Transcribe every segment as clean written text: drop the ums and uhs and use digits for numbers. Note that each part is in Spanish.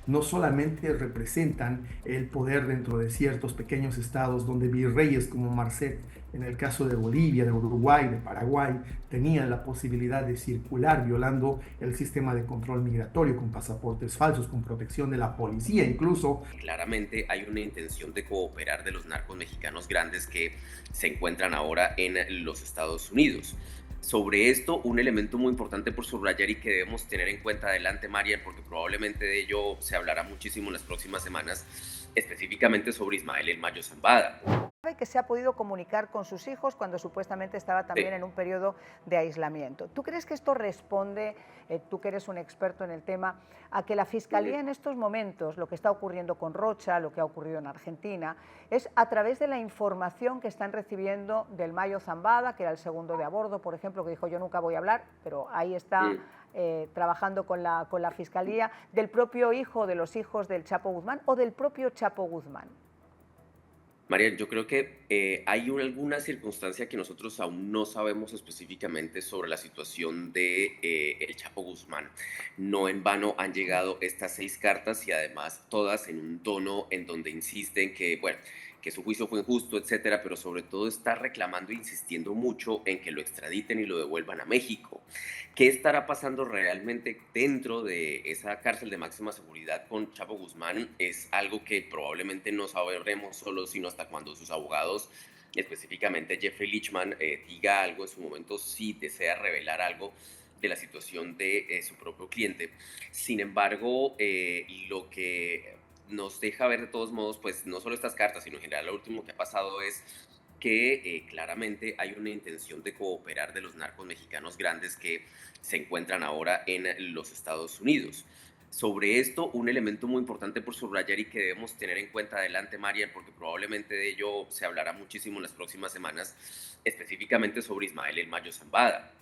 no solamente representan el poder dentro de ciertos pequeños estados donde virreyes como Marcet, en el caso de Bolivia, de Uruguay, de Paraguay, tenían la posibilidad de circular violando el sistema de control migratorio con pasaportes falsos, con protección de la policía incluso. Claramente hay una intención de cooperar de los narcos mexicanos grandes que se encuentran ahora en los Estados Unidos. Sobre esto, un elemento muy importante por subrayar y que debemos tener en cuenta adelante, Marian, porque probablemente de ello se hablará muchísimo en las próximas semanas, específicamente sobre Ismael El Mayo Zambada. Que se ha podido comunicar con sus hijos cuando supuestamente estaba Sí. también en un periodo de aislamiento. ¿Tú crees que esto responde, tú que eres un experto en el tema, a que la Fiscalía en estos momentos, lo que está ocurriendo con Rocha, lo que ha ocurrido en Argentina, es a través de la información que están recibiendo del Mayo Zambada, que era el segundo de a bordo, por ejemplo, que dijo yo nunca voy a hablar, pero ahí está trabajando con la Fiscalía, del propio hijo, de los hijos del Chapo Guzmán o del propio Chapo Guzmán? María, yo creo que hay alguna circunstancia que nosotros aún no sabemos específicamente sobre la situación de el Chapo Guzmán. No en vano han llegado estas 6 cartas y además todas en un tono en donde insisten que, bueno, que su juicio fue injusto, etcétera, pero sobre todo está reclamando e insistiendo mucho en que lo extraditen y lo devuelvan a México. ¿Qué estará pasando realmente dentro de esa cárcel de máxima seguridad con Chapo Guzmán? Es algo que probablemente no sabremos solo sino hasta cuando sus abogados, específicamente Jeffrey Lichman, diga algo en su momento si desea revelar algo de la situación de su propio cliente. Sin embargo, lo que nos deja ver de todos modos, pues no solo estas cartas, sino en general lo último que ha pasado es que claramente hay una intención de cooperar de los narcos mexicanos grandes que se encuentran ahora en los Estados Unidos. Sobre esto, un elemento muy importante por subrayar y que debemos tener en cuenta adelante, Marian, porque probablemente de ello se hablará muchísimo en las próximas semanas, específicamente sobre Ismael El Mayo Zambada.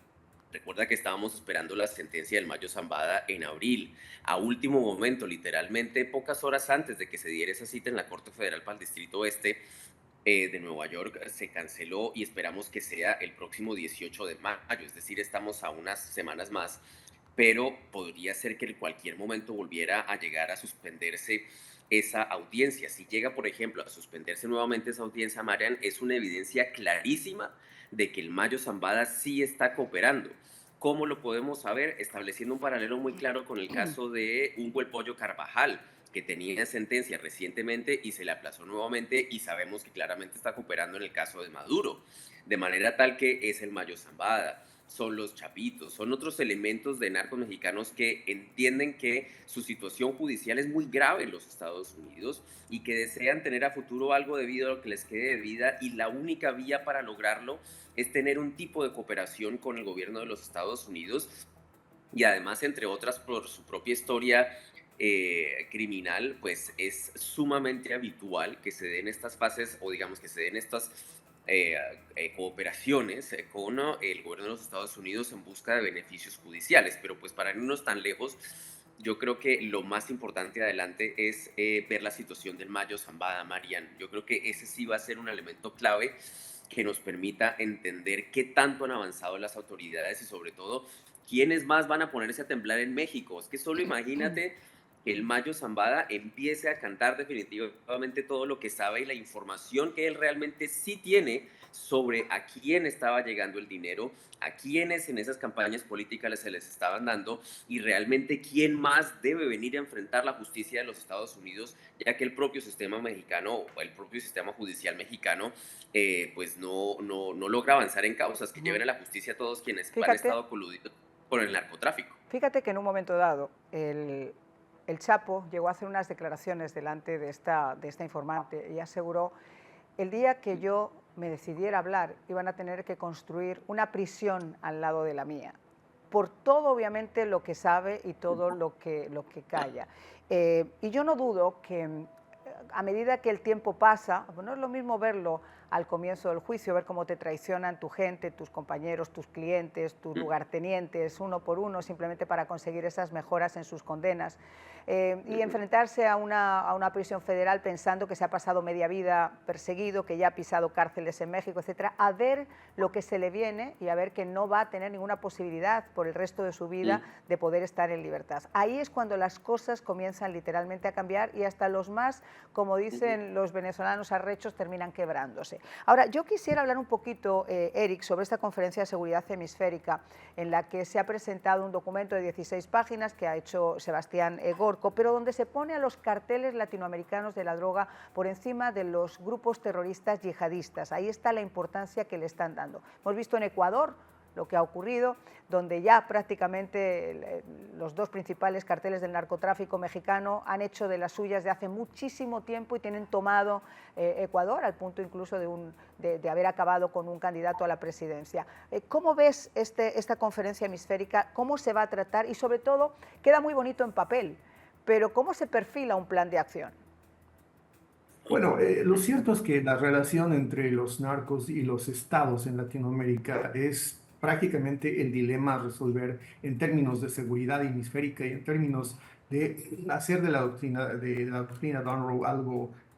Recuerda que estábamos esperando la sentencia del Mayo Zambada en abril, a último momento, literalmente pocas horas antes de que se diera esa cita en la Corte Federal para el Distrito Oeste de Nueva York, se canceló y esperamos que sea el próximo 18 de mayo, es decir, estamos a unas semanas más, pero podría ser que en cualquier momento volviera a llegar a suspenderse esa audiencia. Si llega, por ejemplo, a suspenderse nuevamente esa audiencia, Marian, es una evidencia clarísima de que el Mayo Zambada sí está cooperando. ¿Cómo lo podemos saber? Estableciendo un paralelo muy claro con el caso de Hugo El Pollo Carvajal, que tenía sentencia recientemente y se le aplazó nuevamente y sabemos que claramente está cooperando en el caso de Maduro, de manera tal que es el Mayo Zambada, son los chapitos, son otros elementos de narcos mexicanos que entienden que su situación judicial es muy grave en los Estados Unidos y que desean tener a futuro algo debido a lo que les quede de vida y la única vía para lograrlo es tener un tipo de cooperación con el gobierno de los Estados Unidos y además, entre otras, por su propia historia criminal, pues es sumamente habitual que se den estas fases o digamos que se den estas cooperaciones con el gobierno de los Estados Unidos en busca de beneficios judiciales. Pero pues para no irnos tan lejos, yo creo que lo más importante adelante es ver la situación del Mayo Zambada, Marian. Yo creo que ese sí va a ser un elemento clave que nos permita entender qué tanto han avanzado las autoridades y sobre todo quiénes más van a ponerse a temblar en México. Es que solo imagínate que el Mayo Zambada empiece a cantar definitivamente todo lo que sabe y la información que él realmente sí tiene sobre a quién estaba llegando el dinero, a quiénes en esas campañas políticas se les estaban dando y realmente quién más debe venir a enfrentar la justicia de los Estados Unidos, ya que el propio sistema mexicano o el propio sistema judicial mexicano pues no logra avanzar en causas que lleven a la justicia a todos quienes han Fíjate, estado coludidos con el narcotráfico. fíjate que en un momento dado el Chapo llegó a hacer unas declaraciones delante de esta informante y aseguró: el día que yo me decidiera hablar iban a tener que construir una prisión al lado de la mía, por todo obviamente lo que sabe y todo lo que calla. Y yo no dudo que a medida que el tiempo pasa, no es lo mismo verlo al comienzo del juicio, ver cómo te traicionan tu gente, tus compañeros, tus clientes, tus lugartenientes, uno por uno, simplemente para conseguir esas mejoras en sus condenas. Y enfrentarse a una prisión federal pensando que se ha pasado media vida perseguido, que ya ha pisado cárceles en México, etcétera, a ver lo que se le viene y a ver que no va a tener ninguna posibilidad por el resto de su vida de poder estar en libertad. Ahí es cuando las cosas comienzan literalmente a cambiar y hasta los más, como dicen los venezolanos, arrechos terminan quebrándose. Ahora, yo quisiera hablar un poquito, Eric, sobre esta conferencia de seguridad hemisférica en la que se ha presentado un documento de 16 páginas que ha hecho Sebastián Gorco, pero donde se pone a los carteles latinoamericanos de la droga por encima de los grupos terroristas yihadistas. Ahí está la importancia que le están dando. Hemos visto en Ecuador lo que ha ocurrido, donde ya prácticamente los dos principales carteles del narcotráfico mexicano han hecho de las suyas de hace muchísimo tiempo y tienen tomado Ecuador al punto incluso de haber acabado con un candidato a la presidencia. ¿Cómo ves esta conferencia hemisférica? ¿Cómo se va a tratar? Y sobre todo, queda muy bonito en papel, pero ¿cómo se perfila un plan de acción? Bueno, lo cierto es que la relación entre los narcos y los estados en Latinoamérica es prácticamente el dilema a resolver en términos de seguridad hemisférica y en términos de hacer de la doctrina Monroe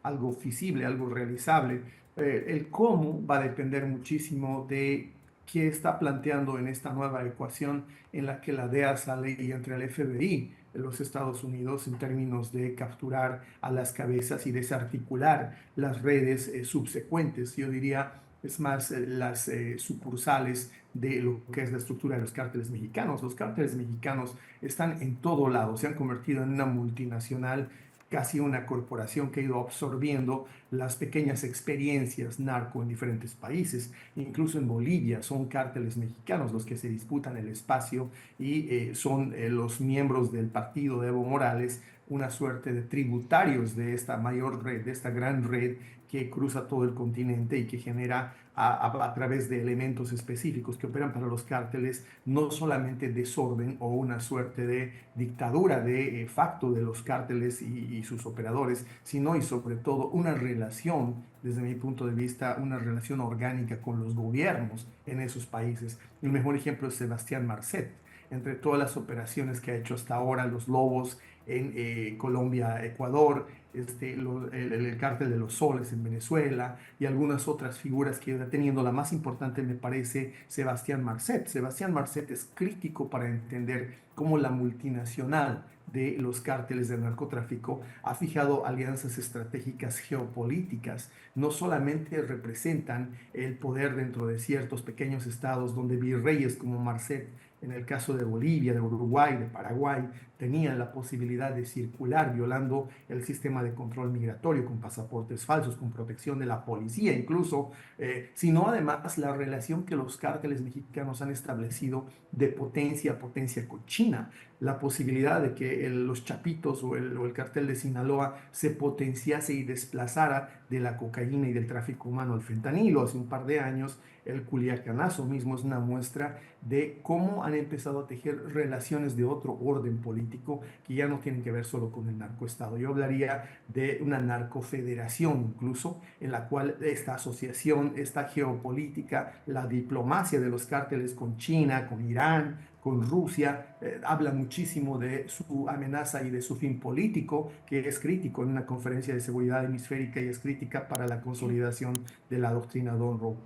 algo feasible, algo realizable. El cómo va a depender muchísimo de qué está planteando en esta nueva ecuación en la que la DEA sale y entre el FBI de los Estados Unidos en términos de capturar a las cabezas y desarticular las redes subsecuentes. Yo diría, es más, las sucursales de lo que es la estructura de los cárteles mexicanos. Los cárteles mexicanos están en todo lado, se han convertido en una multinacional, casi una corporación que ha ido absorbiendo las pequeñas experiencias narco en diferentes países. Incluso en Bolivia son cárteles mexicanos los que se disputan el espacio y son los miembros del partido de Evo Morales una suerte de tributarios de esta mayor red, de esta gran red que cruza todo el continente y que genera a través de elementos específicos que operan para los cárteles, no solamente desorden o una suerte de dictadura de facto de los cárteles y sus operadores, sino y sobre todo una relación, desde mi punto de vista, una relación orgánica con los gobiernos en esos países. El mejor ejemplo es Sebastián Marcet. Entre todas las operaciones que ha hecho hasta ahora, los Lobos en Colombia, Ecuador, el cártel de los Soles en Venezuela y algunas otras figuras que está teniendo. La más importante me parece Sebastián Marcet. Sebastián Marcet es crítico para entender cómo la multinacional de los cárteles del narcotráfico ha fijado alianzas estratégicas geopolíticas. No solamente representan el poder dentro de ciertos pequeños estados donde virreyes como Marcet, en el caso de Bolivia, de Uruguay, de Paraguay, tenían la posibilidad de circular violando el sistema de control migratorio con pasaportes falsos, con protección de la policía incluso, sino además la relación que los cárteles mexicanos han establecido de potencia a potencia con China, la posibilidad de que los Chapitos o el cartel de Sinaloa se potenciase y desplazara de la cocaína y del tráfico humano al fentanilo. Hace un par de años el Culiacanazo mismo es una muestra de cómo han empezado a tejer relaciones de otro orden político que ya no tienen que ver solo con el narcoestado. Yo hablaría de una narcofederación incluso, en la cual esta asociación, esta geopolítica, la diplomacia de los cárteles con China, con Irán, con Rusia, habla muchísimo de su amenaza y de su fin político, que es crítico en una conferencia de seguridad hemisférica y es crítica para la consolidación de la doctrina Monroe.